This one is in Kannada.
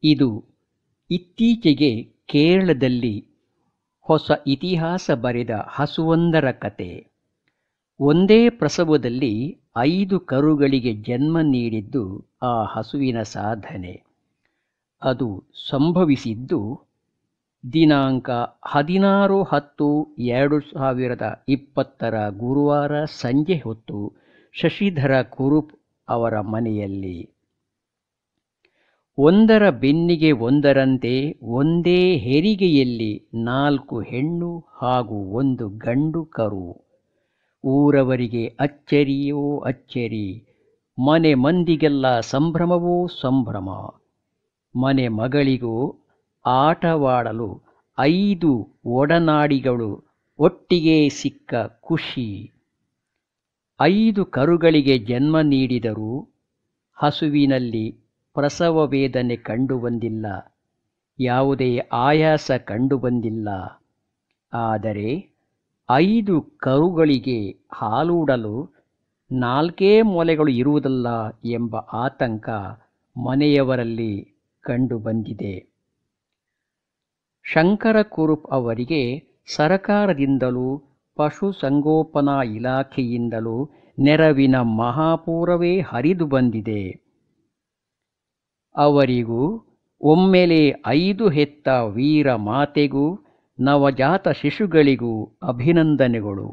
ಇದು ಇತ್ತೀಚೆಗೆ ಕೇರಳದಲ್ಲಿ ಹೊಸ ಇತಿಹಾಸ ಬರೆದ ಹಸುವೊಂದರ ಕತೆ. ಒಂದೇ ಪ್ರಸವದಲ್ಲಿ 5 ಕರುಗಳಿಗೆ ಜನ್ಮ ನೀಡಿದ್ದು ಆ ಹಸುವಿನ ಸಾಧನೆ. ಅದು ಸಂಭವಿಸಿದ್ದು ದಿನಾಂಕ 16/10/2020 ಗುರುವಾರ ಸಂಜೆ ಹೊತ್ತು ಶಶಿಧರ ಕುರುಪ್ ಅವರ ಮನೆಯಲ್ಲಿ. ಒಂದರ ಬೆನ್ನಿಗೆ ಒಂದರಂತೆ ಒಂದೇ ಹೆರಿಗೆಯಲ್ಲಿ 4 ಹೆಣ್ಣು ಹಾಗೂ 1 ಗಂಡು ಕರು. ಊರವರಿಗೆ ಅಚ್ಚರಿಯೋ ಅಚ್ಚರಿ, ಮನೆ ಮಂದಿಗೆಲ್ಲ ಸಂಭ್ರಮವೋ ಸಂಭ್ರಮ. ಮನೆ ಮಗಳಿಗೂ ಆಟವಾಡಲು 5 ಒಡನಾಡಿಗಳು ಒಟ್ಟಿಗೆ ಸಿಕ್ಕ ಖುಷಿ. 5 ಕರುಗಳಿಗೆ ಜನ್ಮ ನೀಡಿದರೂ ಹಸುವಿನಲ್ಲಿ ಪ್ರಸವ ವೇದನೆ ಕಂಡುಬಂದಿಲ್ಲ, ಯಾವುದೇ ಆಯಾಸ ಕಂಡುಬಂದಿಲ್ಲ. ಆದರೆ 5 ಕರುಗಳಿಗೆ ಹಾಲೂಡಲು 4 ಮೊಲೆಗಳು ಇರುವುದಲ್ಲ ಎಂಬ ಆತಂಕ ಮನೆಯವರಲ್ಲಿ ಕಂಡುಬಂದಿದೆ. ಶಂಕರ ಕುರುಪ್ ಅವರಿಗೆ ಸರಕಾರದಿಂದಲೂ ಪಶುಸಂಗೋಪನಾ ಇಲಾಖೆಯಿಂದಲೂ ನೆರವಿನ ಮಹಾಪೂರವೇ ಹರಿದು ಬಂದಿದೆ. ಅವರಿಗೂ ಒಮ್ಮೆಲೇ 5 ಹೆತ್ತ ವೀರ ಮಾತೆಗೂ ನವಜಾತ ಶಿಶುಗಳಿಗೂ ಅಭಿನಂದನೆಗಳು.